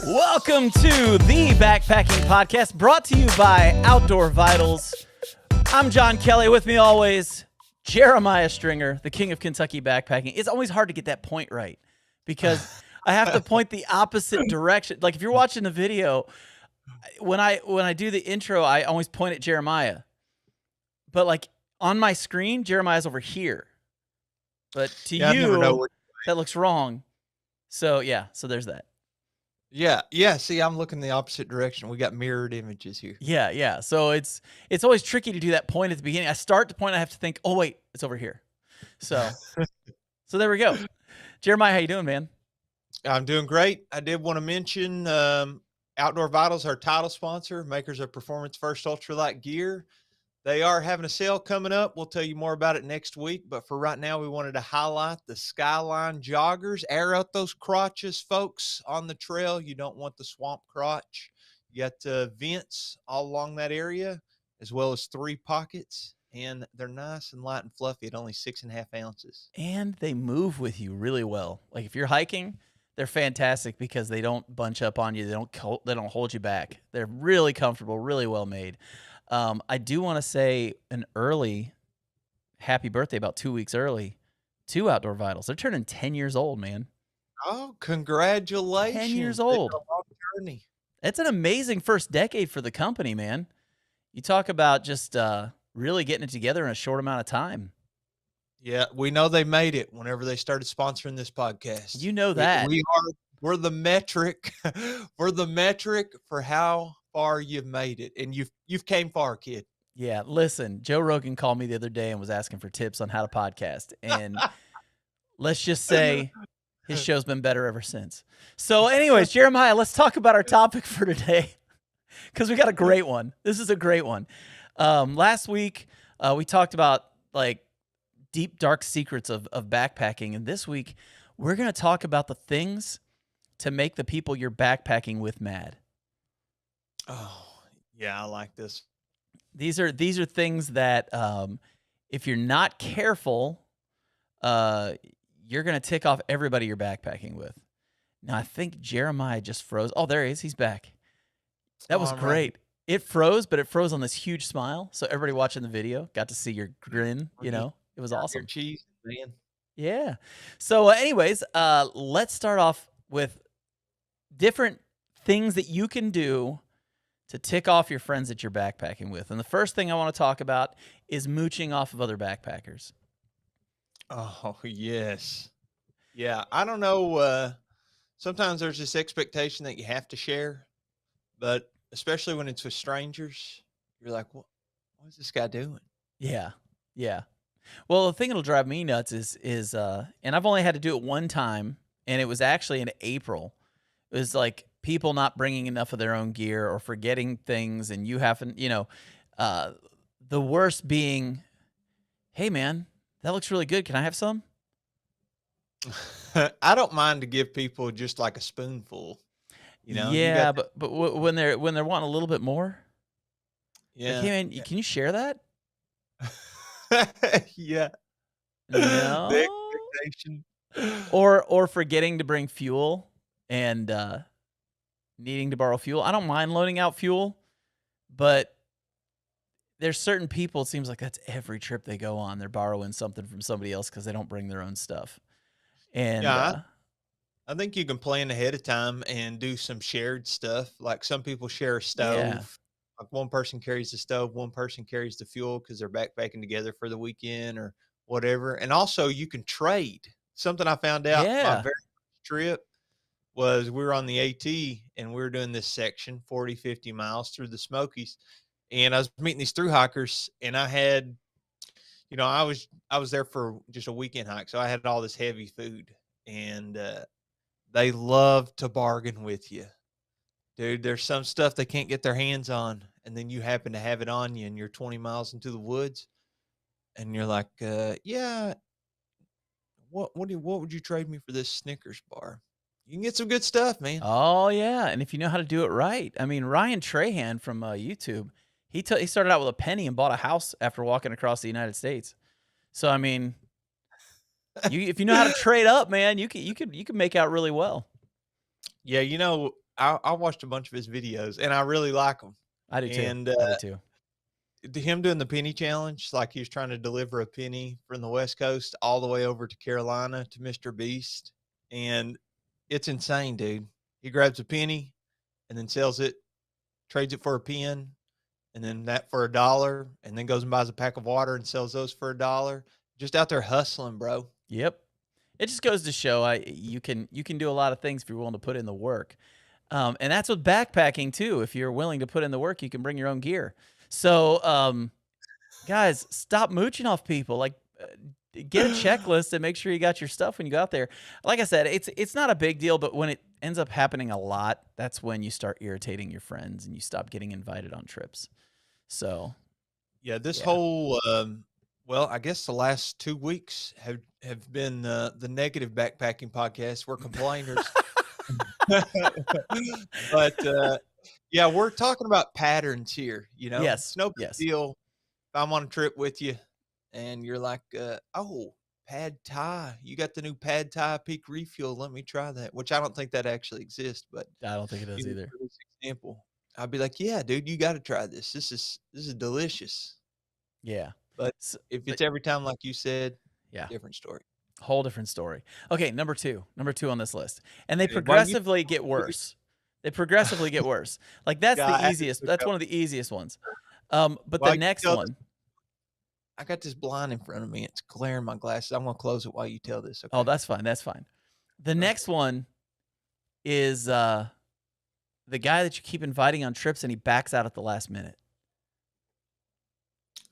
Welcome to the Backpacking Podcast, brought to you by Outdoor Vitals. I'm John Kelly. With me always, Jeremiah Stringer, the king of Kentucky backpacking. It's always hard to get that point right because I have to point the opposite direction. Like if you're watching the video, when I do the intro, I always point at Jeremiah. But like on my screen, Jeremiah's over here. But to I never know that looks wrong. So yeah, so there's that. Yeah. See, I'm looking the opposite direction. We got mirrored images here. Yeah. So it's always tricky to do that point at the beginning. I start the point, I have to think, oh wait, it's over here. So there we go. Jeremiah, how you doing, man? I'm doing great. I did want to mention Outdoor Vitals, our title sponsor, makers of Performance First Ultralight gear. They are having a sale coming up. We'll tell you more about it next week. But for right now, we wanted to highlight the Skyline joggers. Air out those crotches, folks, on the trail. You don't want the swamp crotch. You got vents all along that area, as well as 3 pockets. And they're nice and light and fluffy at only 6.5 ounces. And they move with you really well. Like if you're hiking, they're fantastic because they don't bunch up on you. They don't hold you back. They're really comfortable, really well made. I do want to say an early happy birthday, about 2 weeks early, to Outdoor Vitals. They're turning 10 years old, man. Oh, congratulations. 10 years old. It's a long journey. It's an amazing first decade for the company, man. You talk about just really getting it together in a short amount of time. Yeah, we know they made it whenever they started sponsoring this podcast. You know that. We're the metric. We're the metric for how far you've made it. And you've came far, kid. Yeah, listen, Joe Rogan called me the other day and was asking for tips on how to podcast. And let's just say his show's been better ever since. So anyways, Jeremiah, let's talk about our topic for today because we got a great one. This is a great one. Last week, we talked about like deep, dark secrets of backpacking. And this week, we're going to talk about the things to make the people you're backpacking with mad. Oh, yeah, I like this. These are things that if you're not careful, you're going to tick off everybody you're backpacking with. Now, I think Jeremiah just froze. Oh, there he is. He's back. That was great. Right. It froze, but it froze on this huge smile. So everybody watching the video got to see your grin, you know. It was awesome. Cheese, man. Yeah. So anyways, let's start off with different things that you can do to tick off your friends that you're backpacking with. And the first thing I want to talk about is mooching off of other backpackers. Oh, yes. Yeah, I don't know. Sometimes there's this expectation that you have to share, but especially when it's with strangers, you're like, what is this guy doing? Yeah. Well, the thing that'll drive me nuts is and I've only had to do it one time, and it was actually in April. It was like people not bringing enough of their own gear or forgetting things, and you haven't, the worst being, hey man, that looks really good. Can I have some? I don't mind to give people just like a spoonful, Yeah, but when they're wanting a little bit more, yeah. Like, hey man, can you share that? Yeah. No. The expectation. Or forgetting to bring fuel and needing to borrow fuel. I don't mind loaning out fuel, but there's certain people, it seems like that's every trip they go on. They're borrowing something from somebody else because they don't bring their own stuff. And yeah, I think you can plan ahead of time and do some shared stuff. Like some people share a stove. Yeah. Like one person carries the stove, one person carries the fuel because they're backpacking together for the weekend or whatever. And also you can trade. Something I found out my very first trip was we were on the AT and we were doing this section 40, 50 miles through the Smokies. And I was meeting these thru hikers, and I had, I was there for just a weekend hike. So I had all this heavy food, and they love to bargain with you. Dude, there's some stuff they can't get their hands on, and then you happen to have it on you, and you're 20 miles into the woods, and you're like, yeah, what would you trade me for this Snickers bar? You can get some good stuff, man. Oh yeah, and if you know how to do it right. I mean, Ryan Trahan from YouTube, he started out with a penny and bought a house after walking across the United States. So I mean, if you know how to trade up, man, you can make out really well. Yeah, I watched a bunch of his videos, and I really like them. I do too. And I do too. him doing the penny challenge, like he was trying to deliver a penny from the West Coast all the way over to Carolina to Mr. Beast, and it's insane, dude. He grabs a penny and then sells it, trades it for a pen, and then that for $1, and then goes and buys a pack of water and sells those for $1. Just out there hustling, bro. Yep. It just goes to show you can do a lot of things if you're willing to put in the work. And that's with backpacking too. If you're willing to put in the work, you can bring your own gear. So, guys, stop mooching off people. Like, get a checklist and make sure you got your stuff when you go out there. Like I said, it's not a big deal, but when it ends up happening a lot, that's when you start irritating your friends and you stop getting invited on trips. So, yeah, this yeah. whole well, I guess the last 2 weeks have been the negative backpacking podcast. We're complainers. But yeah, we're talking about patterns here. Yes. It's no big Yes. deal if I'm on a trip with you and you're like, oh, pad thai, you got the new pad thai peak refuel. Let me try that, which I don't think that actually exists, but I don't think it does either. for this example, I'd be like, yeah, dude, you got to try this. This is delicious. Yeah. But So, if it's every time, like you said, yeah, different story. whole different story. Okay, number two on this list, and they Okay, why you progressively get worse. They progressively get worse. Like that's Yeah, I the had to easiest. look That's up. one of the easiest ones. But While the you next tell one, I got this blind in front of me. It's glaring my glasses. I'm gonna close it while you tell this. oh, Okay. that's fine. That's fine. The next one is the guy that you keep inviting on trips and he backs out at the last minute.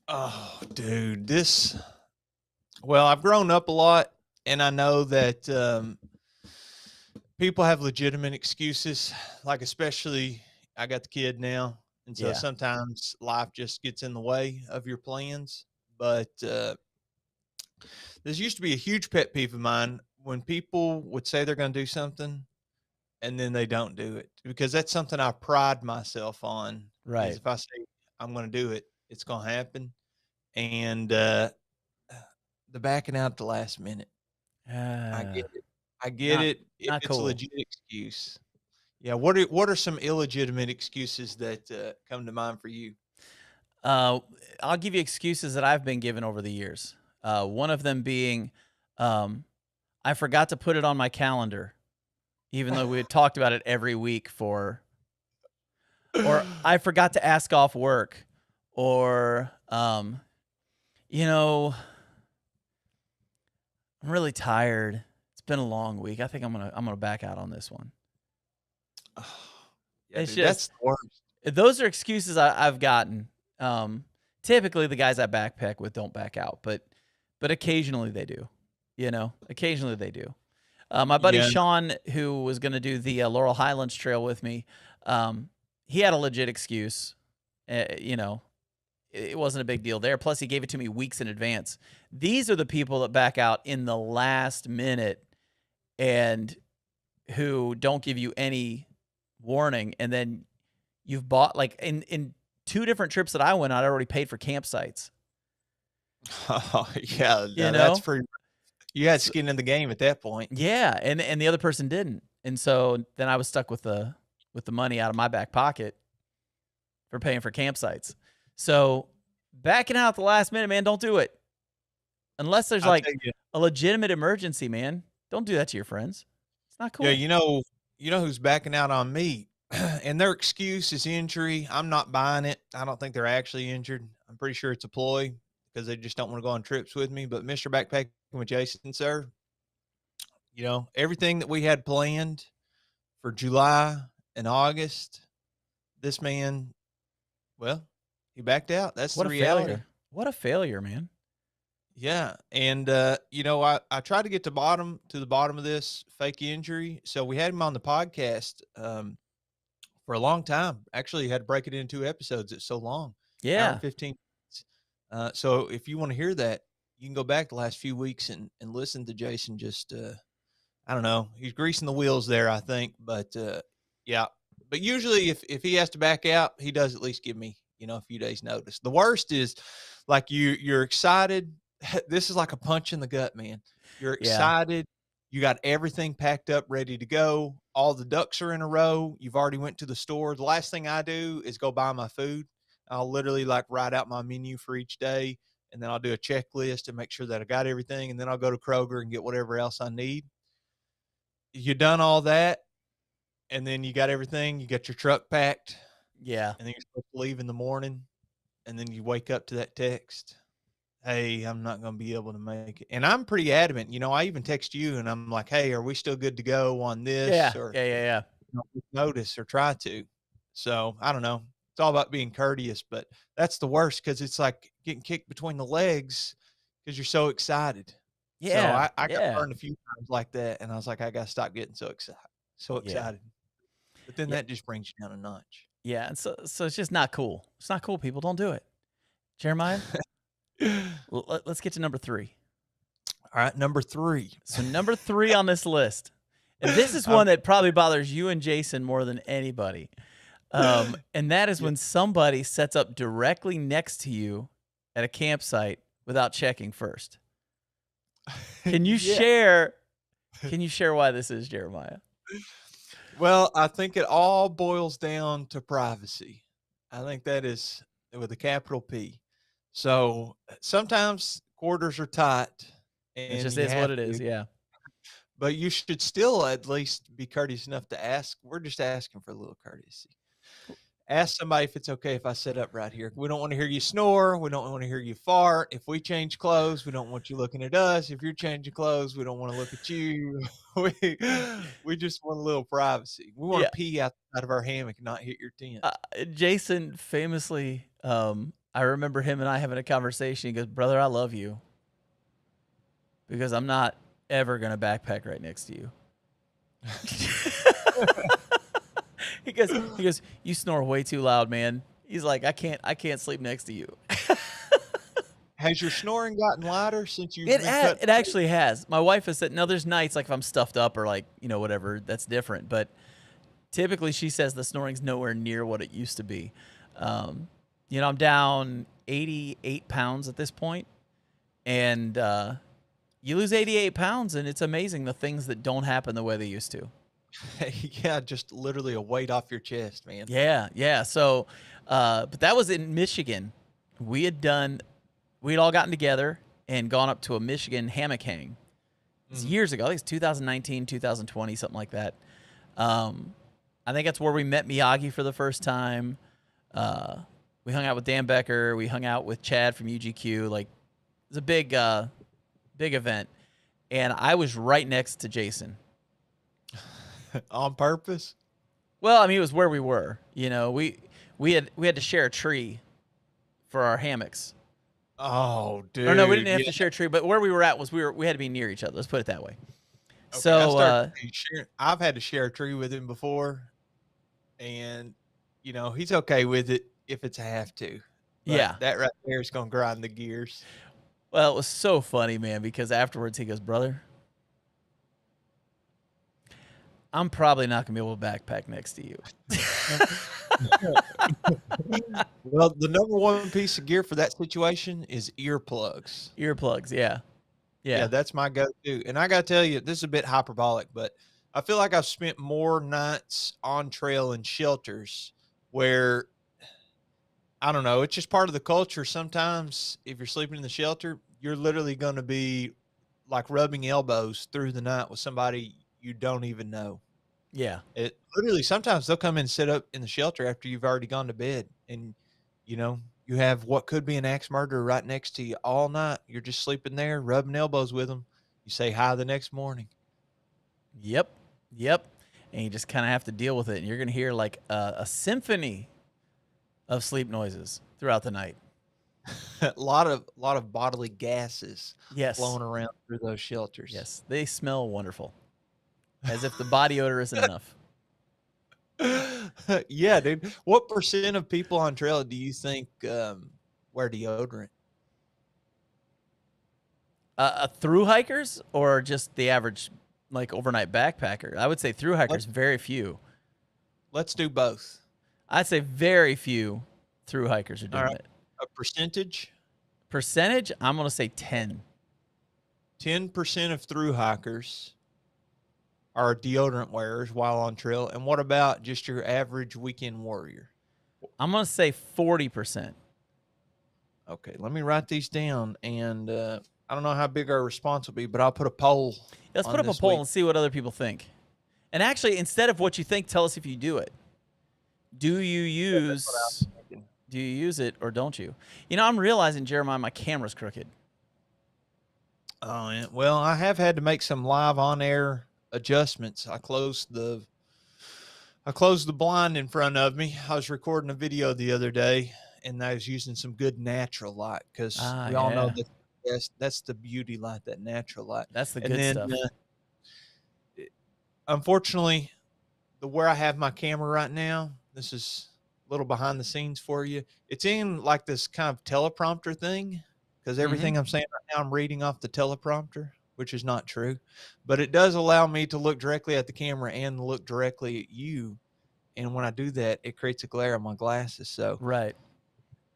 Oh, dude, well, I've grown up a lot, and I know that people have legitimate excuses. Like, especially, I got the kid now, and so Yeah. sometimes life just gets in the way of your plans. But this used to be a huge pet peeve of mine when people would say they're going to do something and then they don't do it, because that's something I pride myself on. Right. Is if I say I'm going to do it, it's going to happen. And the backing out at the last minute, I get it. I get it if not it's a cool. legit excuse. Yeah, what are some illegitimate excuses that come to mind for you? I'll give you excuses that I've been given over the years. One of them being, I forgot to put it on my calendar, even though we had talked about it every week or I forgot to ask off work, or, you know, I'm really tired. It's been a long week. I think I'm gonna back out on this one. Yeah, It's dude, that's just the worst. those are excuses I've gotten. Typically the guys I backpack with don't back out, but occasionally they do. Occasionally they do. My buddy Yeah. Sean, who was going to do the Laurel Highlands Trail with me, he had a legit excuse. It wasn't a big deal there. Plus, he gave it to me weeks in advance. These are the people that back out in the last minute and who don't give you any warning. And then you've bought, like, in 2 different trips that I went on, I already paid for campsites. Oh, yeah, You that's know? pretty. You had skin in the game at that point. Yeah, and the other person didn't. And so then I was stuck with the money out of my back pocket for paying for campsites. So backing out at the last minute, man, don't do it. Unless there's I'll like tell you. a legitimate emergency, man. Don't do that to your friends. It's not cool. Yeah, you know who's backing out on me, and their excuse is injury. I'm not buying it. I don't think they're actually injured. I'm pretty sure it's a ploy because they just don't want to go on trips with me. But Mr. Backpacking with Jason, sir, everything that we had planned for July and August, this man, well, he backed out. That's What the a reality. failure. What a failure, man. Yeah, and I tried to get to the bottom of this fake injury. So we had him on the podcast for a long time. Actually, had to break it into 2 episodes. It's so long, hour Yeah. and 15 minutes. So if you want to hear that, you can go back the last few weeks and listen to Jason. Just I don't know, he's greasing the wheels there, I think. But yeah, but usually if he has to back out, he does at least give me a few days notice. The worst is like you're excited. This is like a punch in the gut, man. You're Yeah. excited You got everything packed up, ready to go. All the ducks are in a row. You've already went to the store. The last thing I do is go buy my food. I'll literally like write out my menu for each day, and then I'll do a checklist and make sure that I got everything. And then I'll go to Kroger and get whatever else I need. You done all that, and then you got everything. You got your truck packed, Yeah. and then you're supposed to leave in the morning. And then you wake up to that text. Hey, I'm not going to be able to make it. And I'm pretty adamant. I even text you and I'm like, hey, are we still good to go on this? Yeah. Or Yeah. notice or try to. So I don't know. It's all about being courteous, but that's the worst because it's like getting kicked between the legs because you're so excited. So Yeah. I got Yeah. burned a few times like that. And I was like, I got to stop getting so excited. So Yeah. excited. But then Yeah. that just brings you down a notch. Yeah. And so it's just not cool. It's not cool, people. Don't do it. Jeremiah, let's get to number 3. All right, number 3. So number 3 on this list, and this is one that probably bothers you and Jason more than anybody. And that is when somebody sets up directly next to you at a campsite without checking first. Can you share why this is, Jeremiah? Well, I think it all boils down to privacy. I think that is with a capital P. So sometimes quarters are tight It and just you is what have it is. to, Yeah. but you should still at least be courteous enough to ask. We're just asking for a little courtesy. Ask somebody if it's okay if I sit up right here. We don't want to hear you snore. We don't want to hear you fart. If we change clothes, we don't want you looking at us. If you're changing clothes, we don't want to look at you. we, we just want a little privacy. We want Yeah. to pee outside of our hammock and not hit your tent. Jason famously, I remember him and I having a conversation. He goes, "Brother, I love you because I'm not ever going to backpack right next to you." He goes, "You snore way too loud, man." He's like, I can't sleep next to you." Has your snoring gotten louder since you've It been cut? it actually has. My wife has said, no, there's nights like if I'm stuffed up or like, whatever, that's different. But typically she says the snoring's nowhere near what it used to be. I'm down 88 pounds at this point, and you lose 88 pounds, and it's amazing the things that don't happen the way they used to. Yeah, just literally a weight off your chest, man. Yeah. So, but that was in Michigan. We'd all gotten together and gone up to a Michigan hammock hang. It's years ago. I think it's 2019, 2020, something like that. I think that's where we met Miyagi for the first time. We hung out with Dan Becker. We hung out with Chad from UGQ. Like, it was a big event. And I was right next to Jason. On purpose? Well, I mean, it was where we were. We had to share a tree for our hammocks. Oh, dude. Or no, we didn't have to share a tree, but where we were at was we had to be near each other. Let's put it that way. Okay, So I've had to share a tree with him before, and he's okay with it if it's a have to. But that right there is gonna grind the gears. Well, it was so funny, man, because afterwards he goes, "Brother, I'm probably not gonna be able to backpack next to you." Well, the number one piece of gear for that situation is earplugs. Earplugs, yeah. Yeah, that's my go-to. And I gotta tell you, this is a bit hyperbolic, but I feel like I've spent more nights on trail in shelters where I don't know, it's just part of the culture. Sometimes if you're sleeping in the shelter, you're literally gonna be like rubbing elbows through the night with somebody you don't even know. Yeah. It literally sometimes they'll come and sit up in the shelter after you've already gone to bed, and you have what could be an axe murderer right next to you all night. You're just sleeping there, rubbing elbows with them. You say hi the next morning. Yep. And you just kind of have to deal with it. And you're going to hear like a symphony of sleep noises throughout the night. A lot of bodily gases flowing Yes. around through those shelters. Yes. They smell wonderful. As if the body odor isn't enough. Yeah, dude. What percent of people on trail do you think wear deodorant? Through hikers or just the average like overnight backpacker? I would say through hikers, very few. Let's do both. I'd say very few through hikers are doing it. A percentage? Percentage, I'm going to say 10. 10% of through hikers are deodorant wearers while on trail? And what about just your average weekend warrior? I'm going to say 40%. Okay, let me write these down. And I don't know how big our response will be, but I'll put a poll Let's put on up a this poll week. and see what other people think. And actually, instead of what you think, tell us if you do it. Do you use it or don't you? You know, I'm realizing, Jeremiah, my camera's crooked. Oh, yeah. Well, I have had to make some live on-air adjustments. I closed the blind in front of me. I was recording a video the other day, and I was using some good natural light because we all know Yeah. that's the beauty light, that natural light. That's the And good then, stuff. unfortunately, where I have my camera right now, this is a little behind the scenes for you. It's in like this kind of teleprompter thing because everything I'm saying right now, I'm reading off the teleprompter, which is not true. But it does allow me to look directly at the camera and look directly at you. And when I do that, it creates a glare on my glasses. So, Right.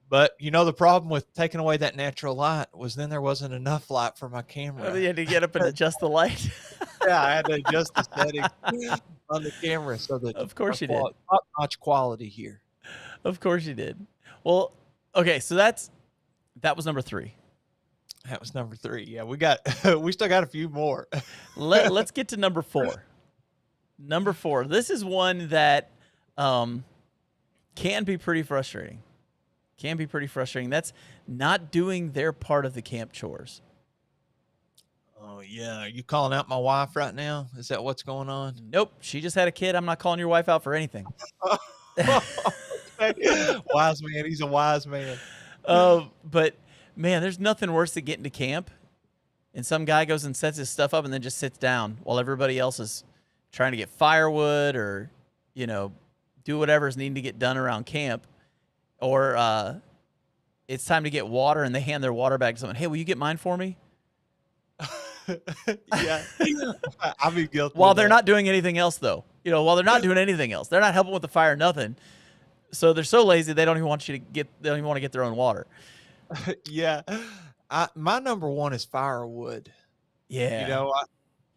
but the problem with taking away that natural light was then there wasn't enough light for my Oh, camera. you had to get up and adjust the light. Yeah, I had to adjust the settings on the camera so that Of our course you did. top-notch quality here. Of course you did. Well, okay, so that was number 3. That was number 3. Yeah, we still got a few more. Let's get to number 4. Number 4. This is one that can be pretty frustrating. That's not doing their part of the camp chores. Oh, yeah. Are you calling out my wife right now? Is that what's going on? Nope. She just had a kid. I'm not calling your wife out for anything. Okay. Wise man. He's a wise man. But, man, there's nothing worse than getting to camp and some guy goes and sets his stuff up and then just sits down while everybody else is trying to get firewood or, do whatever's needing to get done around camp. Or it's time to get water and they hand their water bag to someone. Hey, will you get mine for me? Yeah. I'll be guilty. While they're not doing anything else, though. While they're not doing anything else. They're not helping with the fire, nothing. So they're so lazy they don't even want to get their own water. Yeah. My number 1 is firewood. Yeah.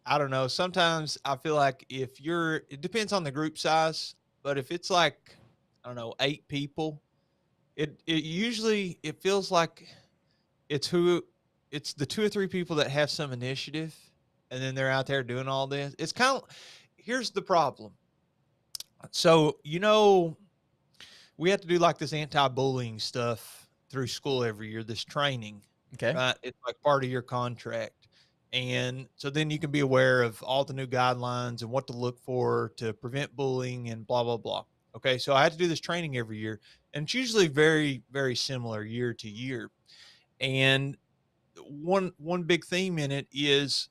I don't know. Sometimes I feel like it depends on the group size, but if it's like, I don't know, 8 people, it usually feels like it's the 2 or 3 people that have some initiative and then they're out there doing all this. It's kind of, here's the problem. So, we have to do like this anti-bullying stuff through school every year, this training. Okay. Right? It's like part of your contract. And so then you can be aware of all the new guidelines and what to look for to prevent bullying and blah, blah, blah. Okay. So I had to do this training every year, and it's usually very, very similar year to year. And one big theme in it is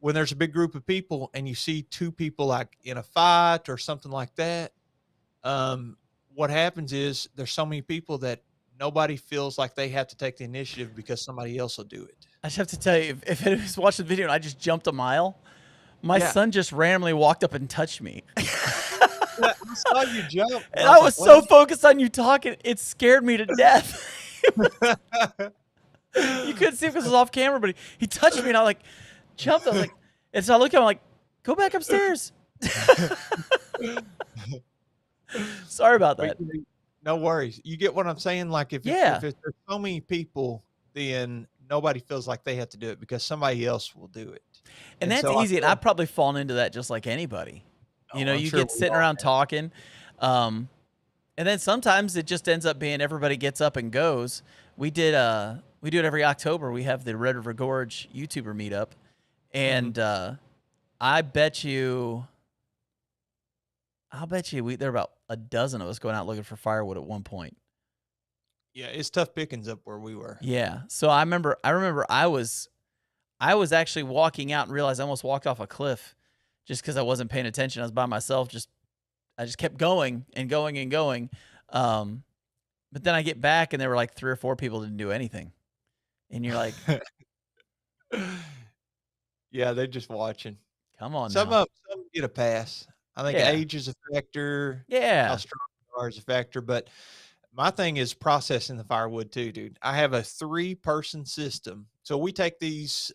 when there's a big group of people and you see 2 people like in a fight or something like that, what happens is there's so many people that nobody feels like they have to take the initiative because somebody else will do it. I just have to tell you, if it was watching the video and I just jumped a mile, my Yeah. son just randomly walked up and touched me. I saw you jump. And I was so focused on you talking, it scared me to death. You couldn't see because it was off camera, but he touched me and I like jumped. I was like, and so I looked at him like, go back upstairs. Sorry about that. No worries. You get what I'm saying? Like if there's so many people, then nobody feels like they have to do it because somebody else will do it. And that's so easy. And I've probably fallen into that just like anybody. I'm You sure get sitting around talking. And then sometimes it just ends up being everybody gets up and goes. We do it every October. We have the Red River Gorge YouTuber meetup. And I bet you there are about a dozen of us going out looking for firewood at one point. Yeah, it's tough pickings up where we were. Yeah. So I remember I was actually walking out and realized I almost walked off a cliff just because I wasn't paying attention. I was by myself. I just kept going and going and going. But then I get back and there were like 3 or 4 people didn't do anything. And you're like, yeah, they're just watching. come on Some now. get a pass. I think age is a factor. Yeah. How strong you are is a factor. But my thing is processing the firewood too, dude. I have a 3-person system. So we take these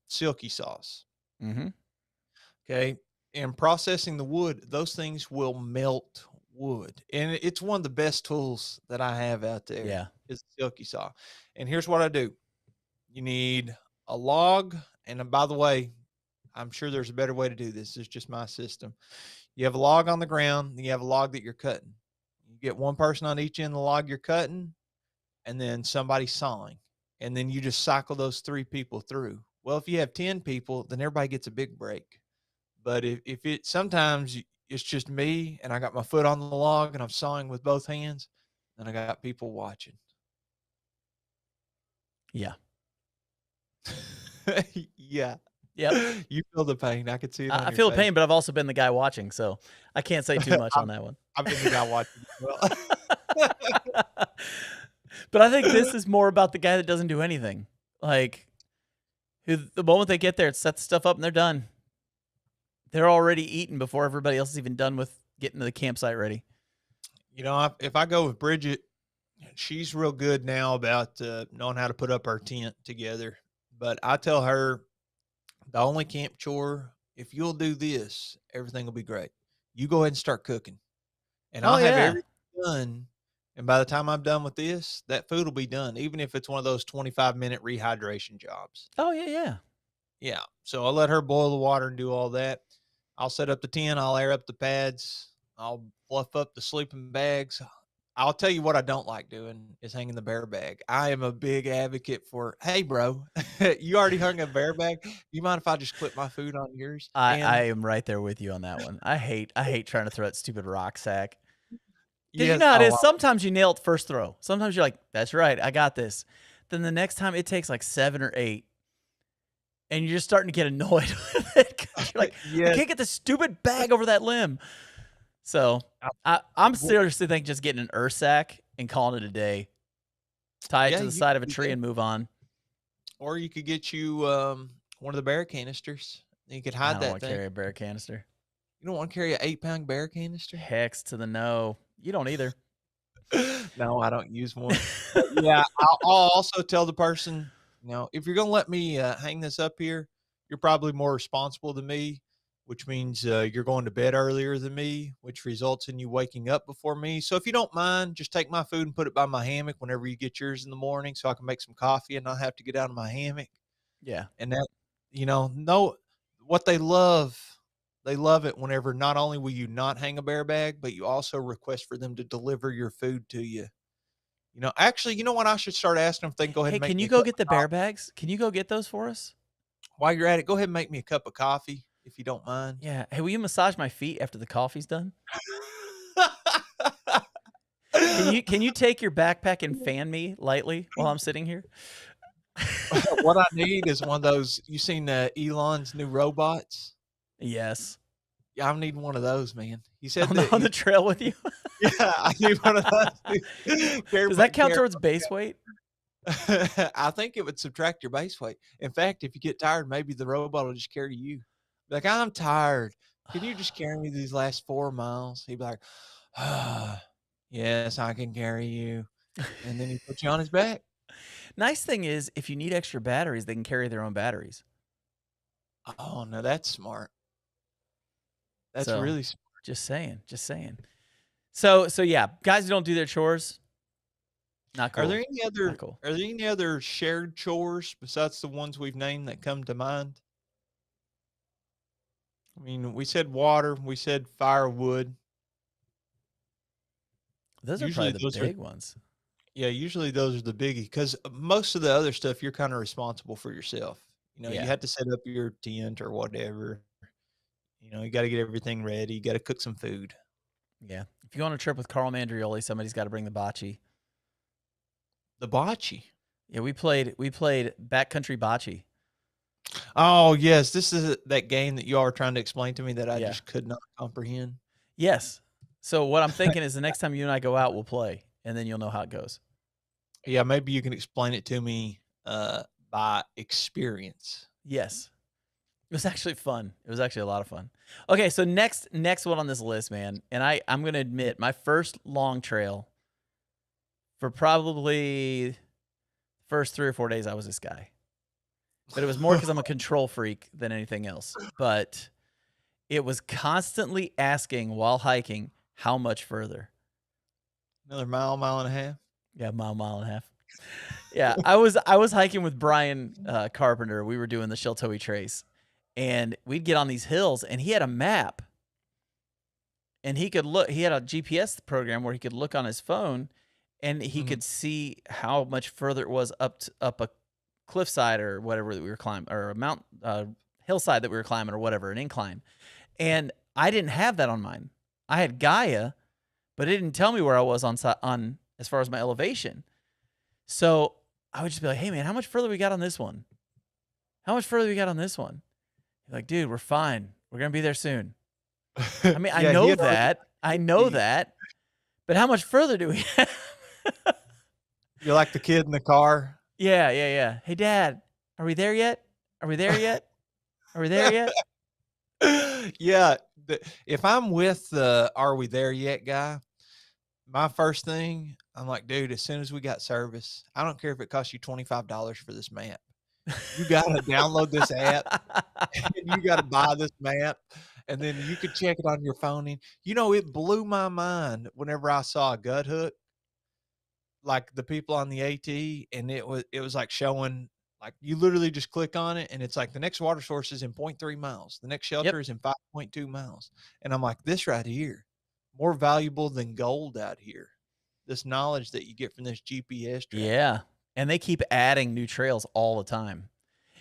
silky saws. Mm-hmm. Okay. and processing the wood, those things will melt wood. And it's one of the best tools that I have out there Yeah. is the silky saw. And here's what I do. You need a log. And by the way, I'm sure there's a better way to do this. It's just my system. You have a log on the ground, then you have a log that you're cutting. You get one person on each end of the log you're cutting, and then somebody sawing. And then you just cycle those 3 people through. Well, if you have 10 people, then everybody gets a big break. But if it sometimes it's just me and I got my foot on the log and I'm sawing with both hands, and I got people watching. Yeah. Yeah. Yep. You feel the pain. I could see it on I your feel the face. pain, but I've also been the guy watching, so I can't say too much on that one. I've been the guy watching as well. But I think this is more about the guy that doesn't do anything. Like, who the moment they get there, it sets stuff up and they're done. They're already eaten before everybody else is even done with getting to the campsite ready. You know, if I go with Bridget, she's real good now about knowing how to put up our tent together. But I tell her the only camp chore, if you'll do this, everything will be great. You go ahead and start cooking, and Oh I'll have yeah. everything done. And by the time I'm done with this, that food will be done, even if it's one of those 25-minute rehydration jobs. Oh yeah, yeah. Yeah. So I'll let her boil the water and do all that. I'll set up the tent. I'll air up the pads. I'll fluff up the sleeping bags. I'll tell you what I don't like doing is hanging the bear bag. I am a big advocate for, hey, bro, you already hung a bear bag. You mind if I just clip my food on yours? I And am right there with you on that one. I hate trying to throw that stupid rock sack. Because you yes, know how it is. oh, Sometimes you nail it first throw. Sometimes you're like, that's right, I got this. Then the next time it takes like 7 or 8. And you're just starting to get annoyed with it. 'Cause you're like, I yes. can't get this stupid bag over that limb. So I'm seriously thinking just getting an earth sack and calling it a day. Tie it Yeah, to the you side of a could do tree that. and move on. Or you could get you one of the bear canisters. You could I hide don't that want to thing. carry a bear canister. You don't want to carry an 8-pound bear canister? Hex to the no. You don't either. No, I don't use one. But yeah, I'll also tell the person, if you're gonna let me hang this up here, you're probably more responsible than me, which means you're going to bed earlier than me, which results in you waking up before me. So if you don't mind, just take my food and put it by my hammock whenever you get yours in the morning, so I can make some coffee and not have to get out of my hammock. Yeah. And that, know what they love. They love it whenever not only will you not hang a bear bag, but you also request for them to deliver your food to you. Actually, you know what? I should start asking if they can go ahead Hey, and make can me you a go cup get of the bear coffee. bags? Can you go get those for us? While you're at it, go ahead and make me a cup of coffee if you don't mind. Yeah. Hey, will you massage my feet after the coffee's done? Can you take your backpack and fan me lightly while I'm sitting here? What I need is one of those. You seen Elon's new robots? Yes. Yeah, I need one of those, man. He said On that the trail with you? yeah, I need one of those. Does that count towards base weight? I think it would subtract your base weight. In fact, if you get tired, maybe the robot will just carry you. Like, I'm tired. Can you just carry me these last 4 miles? He'd be like, yes, I can carry you. And then he puts you on his back. Nice thing is, if you need extra batteries, they can carry their own batteries. Oh, no, that's smart. That's So, really smart. just saying, just saying. So yeah, guys who don't do their chores, not Are cool. there any Not other cool. are there any other shared chores besides the ones we've named that come to mind? I mean, we said water, we said firewood. Those are Usually probably the those are big ones. Yeah, usually those are the biggie because most of the other stuff you're kind of responsible for yourself. You Yeah. had to set up your tent or whatever. You got to get everything ready. You got to cook some food. Yeah. If you go on a trip with Carl Mandrioli, somebody's got to bring the bocce. The bocce. Yeah, we played backcountry bocce. Oh yes, this is that game that you all were trying to explain to me that I Yeah. just could not comprehend. Yes. So what I'm thinking is the next time you and I go out, we'll play, and then you'll know how it goes. Yeah, maybe you can explain it to me by experience. Yes. It was actually fun. It was actually a lot of fun. Okay, so next one on this list, man, and I'm gonna admit my first long trail for probably first 3 or 4 days, I was this guy. But it was more because I'm a control freak than anything else. But It was constantly asking while hiking, how much further? Another mile, mile and a half? Yeah, mile and a half. Yeah, I was hiking with Brian, Carpenter. We were doing the Sheltowee Trace, and we'd get on these hills, and he had a map, and he could look. He had a GPS program where he could look on his phone, and he Mhm. could see how much further it was up a cliffside or whatever that we were climbing, or a hillside that we were climbing, or whatever, an incline. And I didn't have that on mine. I had Gaia, but it didn't tell me where I was on as far as my elevation. So I would just be like, "Hey man, how much further we got on this one? How much further we got on this one?" He's like, "Dude, we're fine. We're gonna be there soon." I mean, I Yeah, he know had already that. I know he that. But how much further do we have? you're like the kid in the car. Yeah, yeah, yeah. "Hey dad, are we there yet? Are we there yet? Are we there yet?" Yeah, if I'm with the "Are we there yet?" guy, my first thing, I'm like, "Dude, as soon as we got service, I don't care if it costs you $25 for this map. You gotta download this app, and you gotta buy this map, and then you could check it on your phone." And, it blew my mind whenever I saw a gut hook, like, the people on the AT, and it was, like, showing like, you literally just click on it, and it's like, "The next water source is in point 0.3 miles. The next Yep. shelter is in 5.2 miles." And I'm like, "This right here, more valuable than gold out here." This knowledge that you get from this GPS tracking. Yeah. And they keep adding new trails all the time.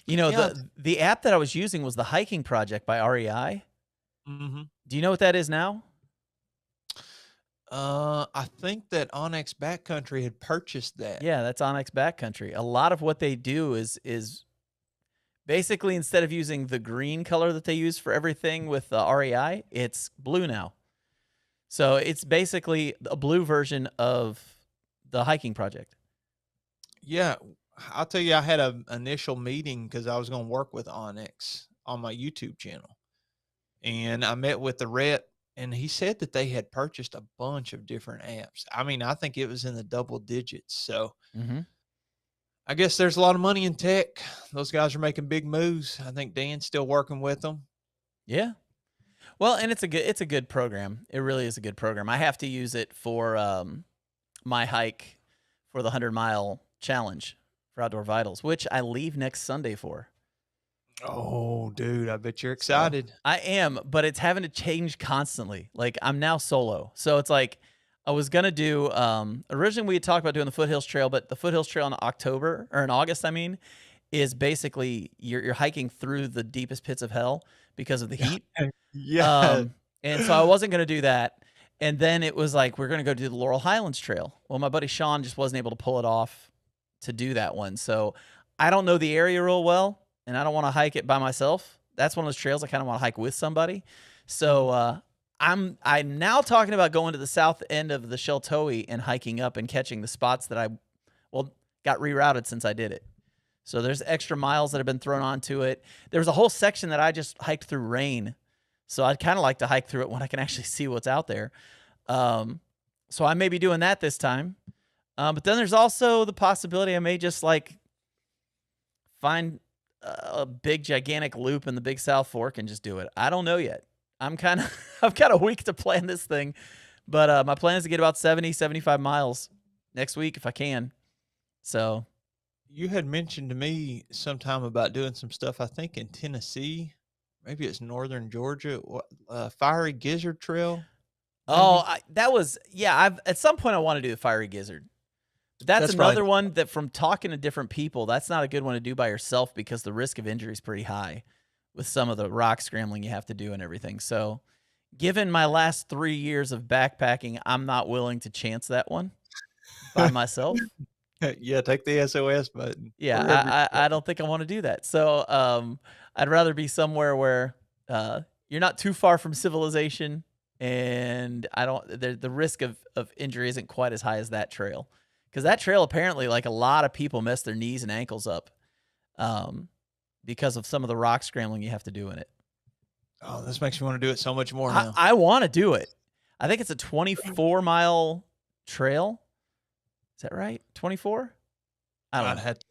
You know, Yeah. the app that I was using was the Hiking Project by REI. Mhm. Do you know what that is now? I think that Onyx Backcountry had purchased that. Yeah, that's Onyx Backcountry. A lot of what they do is basically, instead of using the green color that they use for everything with the REI, it's blue now. So it's basically a blue version of the Hiking Project. Yeah, I'll tell you, I had an initial meeting because I was gonna work with Onyx on my YouTube channel, and I met with the rep, and he said that they had purchased a bunch of different apps. I mean, I think it was in the double digits, so Mhm. I guess there's a lot of money in tech. Those guys are making big moves. I think Dan's still working with them. Yeah. Well, and it's a good program. It really is a good program. I have to use it for my hike for the 100-mile challenge for Outdoor Vitals, which I leave next Sunday for. Oh, dude, I bet you're So excited. I am, but it's having to change constantly. Like I'm now solo. So it's like I was gonna do originally we had talked about doing the Foothills Trail, but the Foothills Trail in October or in August, I mean, is basically you're hiking through the deepest pits of hell because of the heat. Yeah. And so I wasn't gonna do that. And then it was like we're gonna go do the Laurel Highlands Trail. Well, my buddy Sean just wasn't able to pull it off to do that one. So I don't know the area real well, and I don't want to hike it by myself. That's one of those trails I kind of want to hike with somebody. So Mhm. I'm now talking about going to the south end of the Sheltowee and hiking up and catching the spots that I got rerouted since I did it. So there's extra miles that have been thrown onto it. There was a whole section that I just hiked through rain. So I'd kind of like to hike through it when I can actually see what's out there. Um, so I may be doing that this time. But then there's also the possibility I may just like find a big gigantic loop in the Big South Fork and just do it. I don't know yet. I've got a week to plan this thing, but my plan is to get about 70, 75 miles next week if I can. So You had mentioned to me sometime about doing some stuff, I think in Tennessee, maybe it's northern Georgia, Fiery Gizzard Trail, maybe? that was yeah. I've at some point I want to do the Fiery Gizzard. But that's That's probably another one that from talking to different people, that's not a good one to do by yourself because the risk of injury is pretty high with some of the rock scrambling you have to do and everything. So, given my last 3 years of backpacking, I'm not willing to chance that one by myself. Yeah, take the SOS button Yeah, wherever I don't think I want to do that. So, I'd rather be somewhere where you're not too far from civilization, and I don't the risk of injury isn't quite as high as that trail, because that trail apparently like a lot of people mess their knees and ankles up, um, because of some of the rock scrambling you have to do in it. Oh, this makes me wanna do it so much more I now. I want to do it. I think it's a 24-mile trail. Is that right? 24? I don't I'd know. have to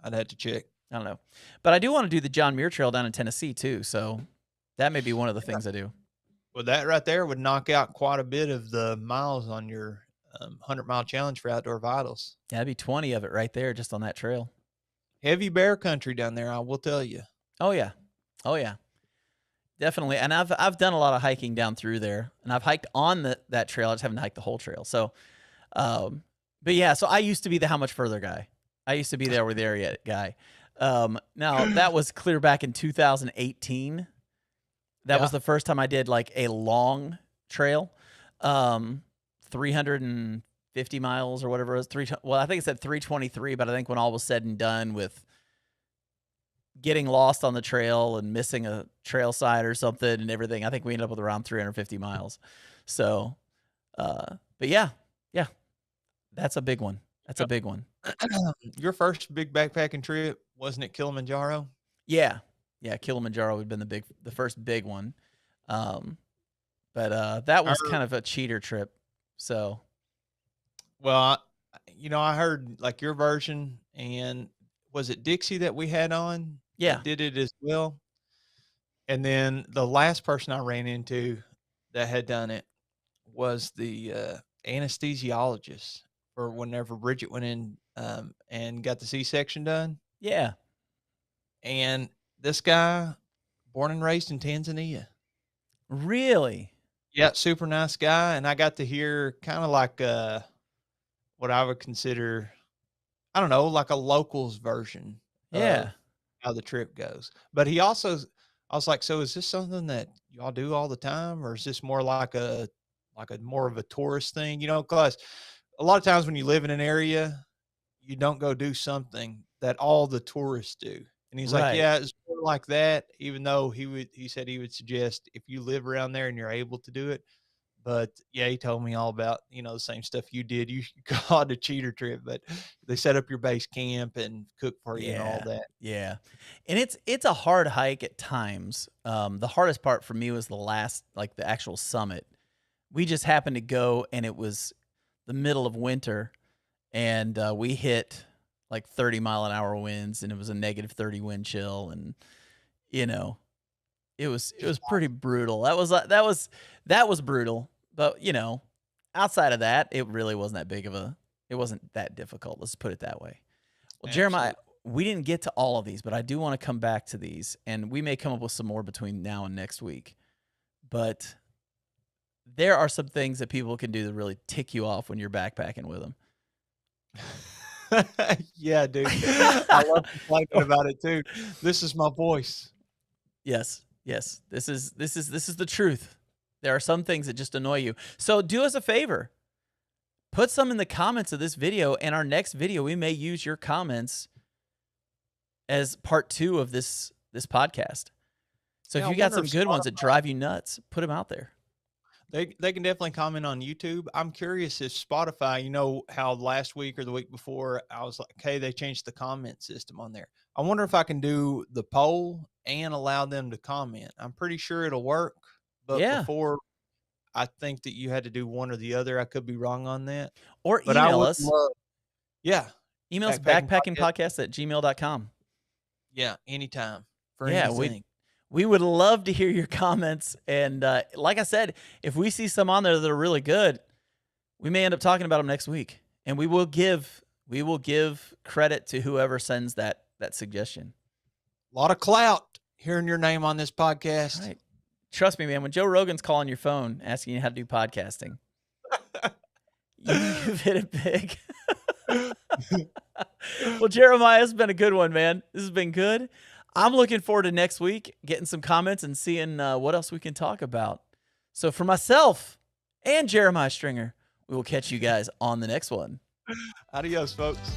I'd have to check. I don't know. But I do want to do the John Muir Trail down in Tennessee too. So That may be one of the things I do. Well, that right there would knock out quite a bit of the miles on your 100-mile challenge for Outdoor Vitals. That'd be 20 of it right there just on that trail. Heavy bear country down there, I will tell you. Oh, yeah. Oh, yeah. Definitely. And I've done a lot of hiking down through there, and I've hiked on that trail. I just haven't hiked the whole trail. So, but yeah, so I used to be the how much further guy. I used to be there with the area guy. Now that was clear back in 2018. That was the first time I did like a long trail, 350 miles or whatever it was. Well, I think it said 323, but I think when all was said and done with getting lost on the trail and missing a trail side or something and everything, I think we ended up with around 350 miles. So, but yeah, that's a big one. That's a big one. Your first big backpacking trip, wasn't it Kilimanjaro? Yeah. Yeah, Kilimanjaro would have been the first big one. But that was kind of a cheater trip. So, well, I heard like your version, and was it Dixie that we had on? Yeah, did it as well. And then the last person I ran into that had done it was the anesthesiologist for whenever Bridget went in and got the C-section done. Yeah. And this guy, born and raised in Tanzania. Really? Yeah, super nice guy. And I got to hear kind of like what I would consider, I don't know, like a locals version of how the trip goes. But he also, I was like, so is this something that y'all do all the time, or is this more like a more of a tourist thing? Because a lot of times when you live in an area, you don't go do something that all the tourists do. And he's like, yeah, it's more like that, even though he said he would suggest if you live around there and you're able to do it. But yeah, he told me all about, the same stuff you did. You called it a cheater trip, but they set up your base camp and cook for you and all that. Yeah. And it's a hard hike at times. The hardest part for me was the actual summit. We just happened to go, and it was the middle of winter, and we hit like 30-mile-an-hour winds, and it was a -30 wind chill, and it was pretty brutal. That was brutal, but outside of that, it really wasn't it wasn't that difficult. Let's put it that way. Well, Jeremiah, we didn't get to all of these, but I do want to come back to these, and we may come up with some more between now and next week. But there are some things that people can do that really tick you off when you're backpacking with them. Yeah, dude. I love complaining about it too. This is my voice. Yes. This is the truth. There are some things that just annoy you. So do us a favor. Put some in the comments of this video, and our next video we may use your comments as part 2 of this podcast. So if you got some good ones that drive you nuts, put them out there. They can definitely comment on YouTube. I'm curious if Spotify, how last week or the week before I was like, hey, they changed the comment system on there. I wonder if I can do the poll and allow them to comment. I'm pretty sure it'll work. But before, I think that you had to do one or the other. I could be wrong on that. Or email us. Email us backpackingpodcast@gmail.com. Yeah, anytime. For anything. We would love to hear your comments. And like I said, if we see some on there that are really good, we may end up talking about them next week. And we will give credit to whoever sends that suggestion. A lot of clout hearing your name on this podcast. Right. Trust me, man, when Joe Rogan's calling your phone asking you how to do podcasting, you've hit it big. Well, Jeremiah, this has been a good one, man. This has been good. I'm looking forward to next week, getting some comments and seeing what else we can talk about. So for myself and Jeremiah Stringer, we will catch you guys on the next one. Adios, folks.